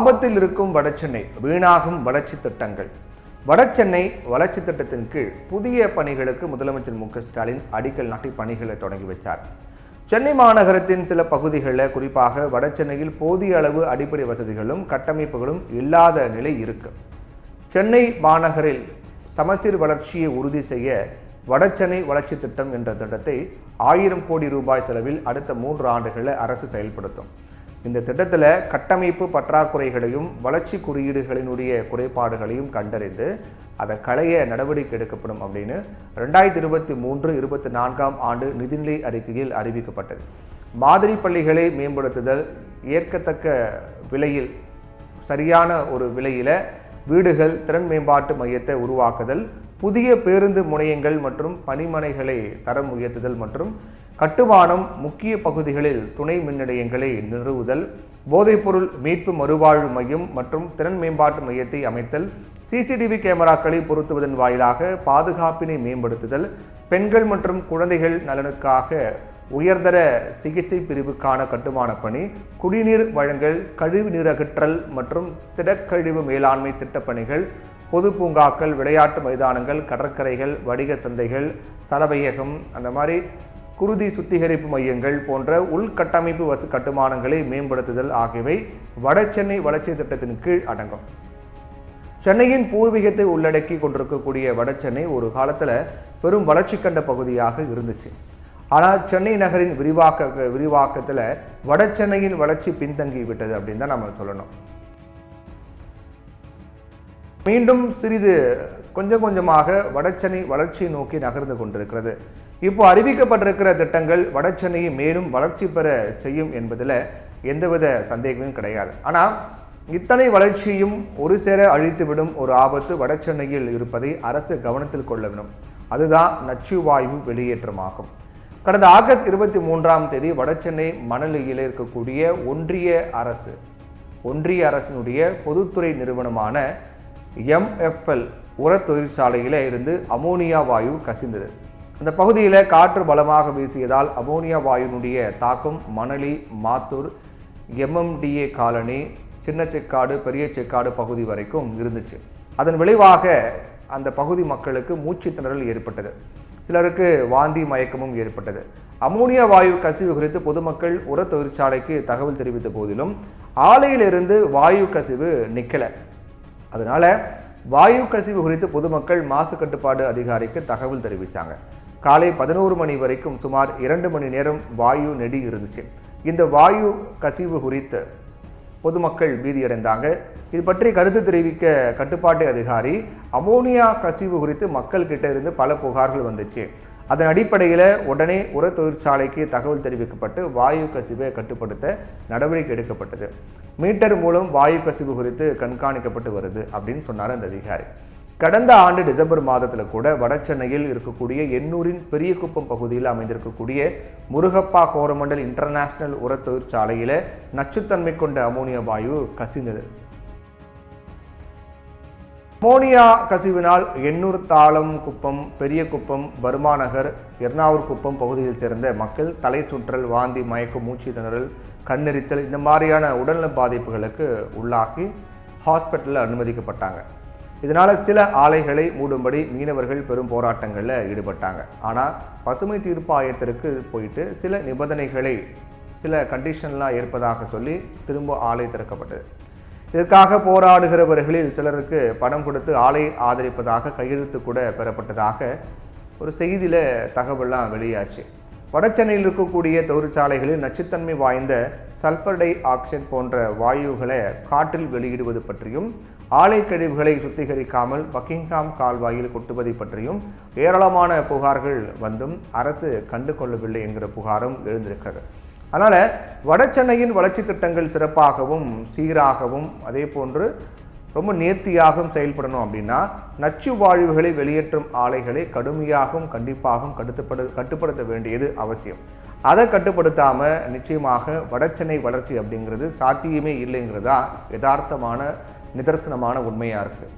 ஆபத்தில் இருக்கும் வடசென்னை, வீணாகும் வளர்ச்சி திட்டங்கள். வடசென்னை வளர்ச்சி திட்டத்தின் கீழ் புதிய பணிகளுக்கு முதலமைச்சர் மு.க.ஸ்டாலின் அடிக்கல் நாட்டி பணிகளை தொடங்கி வைத்தார். சென்னை மாநகரத்தின் சில பகுதிகளில், குறிப்பாக வடசென்னையில் போதிய அளவு அடிப்படை வசதிகளும் கட்டமைப்புகளும் இல்லாத நிலை இருக்கு. சென்னை மாநகரில் சமச்சீர் வளர்ச்சியை உறுதி செய்ய வடசென்னை வளர்ச்சி திட்டம் என்ற திட்டத்தை 1000 கோடி ரூபாய் செலவில் அடுத்த 3 ஆண்டுகளில் அரசு செயல்படுத்தும். இந்த திட்டத்தில் கட்டமைப்பு பற்றாக்குறைகளையும் வளர்ச்சி குறியீடுகளினுடைய குறைபாடுகளையும் கண்டறிந்து அதை களைய நடவடிக்கை எடுக்கப்படும் அப்படின்னு 2023-24 ஆண்டு நிதிநிலை அறிக்கையில் அறிவிக்கப்பட்டது. மாதிரி பள்ளிகளை மேம்படுத்துதல், ஏற்கத்தக்க விலையில் சரியான ஒரு விலையில் வீடுகள், திறன் மேம்பாட்டு மையத்தை உருவாக்குதல், புதிய பேருந்து முனையங்கள் மற்றும் பணிமனைகளை தரம் உயர்த்துதல் மற்றும் கட்டுமானம், முக்கிய பகுதிகளில் துணை மின் நிலையங்களை நிறுவுதல், போதைப்பொருள் மீட்பு மறுவாழ்வு மையம் மற்றும் திறன் மேம்பாட்டு மையத்தை அமைத்தல், CCTV கேமராக்களை பொருத்துவதன் வாயிலாக பாதுகாப்பினை மேம்படுத்துதல், பெண்கள் மற்றும் குழந்தைகள் நலனுக்காக உயர்தர சிகிச்சை பிரிவுக்கான கட்டுமான பணி, குடிநீர் வழங்கல், கழிவு நீர் அகற்றல் மற்றும் திடக்கழிவு மேலாண்மை திட்டப்பணிகள், பொது பூங்காக்கள், விளையாட்டு மைதானங்கள், கடற்கரைகள், வணிக சந்தைகள், சலவையகம், அந்த மாதிரி குருதி சுத்திகரிப்பு மையங்கள் போன்ற உள்கட்டமைப்பு கட்டுமானங்களை மேம்படுத்துதல் ஆகியவை வடசென்னை வளர்ச்சி திட்டத்தின் கீழ் அடங்கும். சென்னையின் பூர்வீகத்தை உள்ளடக்கி கொண்டிருக்கக்கூடிய வடசென்னை ஒரு காலத்தில் பெரும் வளர்ச்சி கண்ட பகுதியாக இருந்துச்சு. ஆனால் சென்னை நகரின் விரிவாக்கத்தில் வடசென்னையின் வளர்ச்சி பின்தங்கி விட்டது அப்படின்னு தான் நம்ம சொல்லணும். மீண்டும் சிறிது கொஞ்சம் கொஞ்சமாக வடசென்னை வளர்ச்சியை நோக்கி நகர்ந்து கொண்டிருக்கிறது. இப்போ அறிவிக்கப்பட்டிருக்கிற திட்டங்கள் வடசென்னையை மேலும் வளர்ச்சி பெற செய்யும் என்பதில் எந்தவித சந்தேகமும் கிடையாது. ஆனால் இத்தனை வளர்ச்சியும் ஒரு சேர அழித்துவிடும் ஒரு ஆபத்து வடசென்னையில் இருப்பதை அரசு கவனத்தில் கொள்ள வேண்டும். அதுதான் நச்சுவாயு வெளியேற்றமாகும். கடந்த ஆகஸ்ட் 23ஆம் தேதி வடசென்னை மணலியில் இருக்கக்கூடிய ஒன்றிய அரசினுடைய பொதுத்துறை நிறுவனமான MFL உர தொழிற்சாலையில் இருந்து அமோனியா வாயு கசிந்தது. அந்த பகுதியில் காற்று பலமாக வீசியதால் அமோனியா வாயுனுடைய தாக்கம் மணலி, மாத்தூர், MMDA காலனி, சின்ன செக்காடு, பெரிய செக்காடு பகுதி வரைக்கும் இருந்துச்சு. அதன் விளைவாக அந்த பகுதி மக்களுக்கு மூச்சு திணறல் ஏற்பட்டது. சிலருக்கு வாந்தி மயக்கமும் ஏற்பட்டது. அமோனியா வாயு கசிவு குறித்து பொதுமக்கள் உர தொழிற்சாலைக்கு தகவல் தெரிவித்த போதிலும் ஆலையிலிருந்து வாயு கசிவு நிற்கலை. அதனால் வாயு கசிவு குறித்து பொதுமக்கள் மாசு கட்டுப்பாடு அதிகாரிக்கு தகவல் தெரிவித்தாங்க. காலை 11 மணி வரைக்கும் சுமார் 2 மணி நேரம் வாயு நெடி இருந்துச்சு. இந்த வாயு கசிவு குறித்து பொதுமக்கள் பீதியடைந்தாங்க. இது பற்றி கருத்து தெரிவிக்க கட்டுப்பாட்டு அதிகாரி அமோனியா கசிவு குறித்து மக்கள் கிட்ட இருந்து பல புகார்கள் வந்துச்சு. அதன் அடிப்படையில் உடனே உர தொழிற்சாலைக்கு தகவல் தெரிவிக்கப்பட்டு வாயு கசிவை கட்டுப்படுத்த நடவடிக்கை எடுக்கப்பட்டது. மீட்டர் மூலம் வாயு கசிவு குறித்து கண்காணிக்கப்பட்டு வருது அப்படின்னு சொன்னார் அந்த அதிகாரி. கடந்த ஆண்டு டிசம்பர் மாதத்தில் கூட வடசென்னையில் இருக்கக்கூடிய எண்ணூரின் பெரியகுப்பம் பகுதியில் அமைந்திருக்கக்கூடிய முருகப்பா கோரமண்டல் இன்டர்நேஷனல் உர தொழிற்சாலையில் நச்சுத்தன்மை கொண்ட அமோனியா வாயு கசிந்தது. அமோனியா கசிவினால் எண்ணூர், தாளம் குப்பம், பெரியகுப்பம், பர்மா நகர், எர்ணாவூர் குப்பம் பகுதியில் சேர்ந்த மக்கள் தலை சுற்றல், வாந்தி, மயக்கம், மூச்சு திணறல், கண்ணெரிச்சல் இந்த மாதிரியான உடல்நல பாதிப்புகளுக்கு உள்ளாகி ஹாஸ்பிட்டலில் அனுமதிக்கப்பட்டாங்க. இதனால் சில ஆலைகளை மூடும்படி மீனவர்கள் பெரும் போராட்டங்களில் ஈடுபட்டாங்க. ஆனால் பசுமை தீர்ப்பாயத்திற்கு போயிட்டு சில நிபந்தனைகளை, சில கண்டிஷன்லாம் ஏற்பதாக சொல்லி திரும்ப ஆலை திறக்கப்பட்டது. இதற்காக போராடுகிறவர்களில் சிலருக்கு பணம் கொடுத்து ஆலை ஆதரிப்பதாக கையெழுத்து கூட பெறப்பட்டதாக ஒரு செய்தியில் தகவலாம் வெளியாச்சு. வடசென்னையில் இருக்கக்கூடிய தொழிற்சாலைகளில் நச்சுத்தன்மை வாய்ந்த சல்ஃபர் டை ஆக்சைடு போன்ற வாயுகளை காற்றில் வெளியிடுவது பற்றியும், ஆலை கழிவுகளை சுத்திகரிக்காமல் பக்கிங்ஹாம் கால்வாயில் கொட்டுவதை பற்றியும் ஏராளமான புகார்கள் வந்தும் அரசு கண்டு கொள்ளவில்லை என்கிற புகாரும் எழுந்திருக்கிறது. அதனால் வடசென்னையின் வளர்ச்சி திட்டங்கள் சிறப்பாகவும் சீராகவும் அதே போன்று ரொம்ப நேர்த்தியாகவும் செயல்படணும் அப்படின்னா நச்சு வாயுகளை வெளியேற்றும் ஆலைகளை கடுமையாகவும் கண்டிப்பாகவும் கட்டுப்படுத்த வேண்டியது அவசியம். அதை கட்டுப்படுத்தாமல் நிச்சயமாக வடசென்னை வளர்ச்சி அப்படிங்கிறது சாத்தியமே இல்லைங்கிறதா யதார்த்தமான நிதர்சனமான உண்மையாக இருக்குது.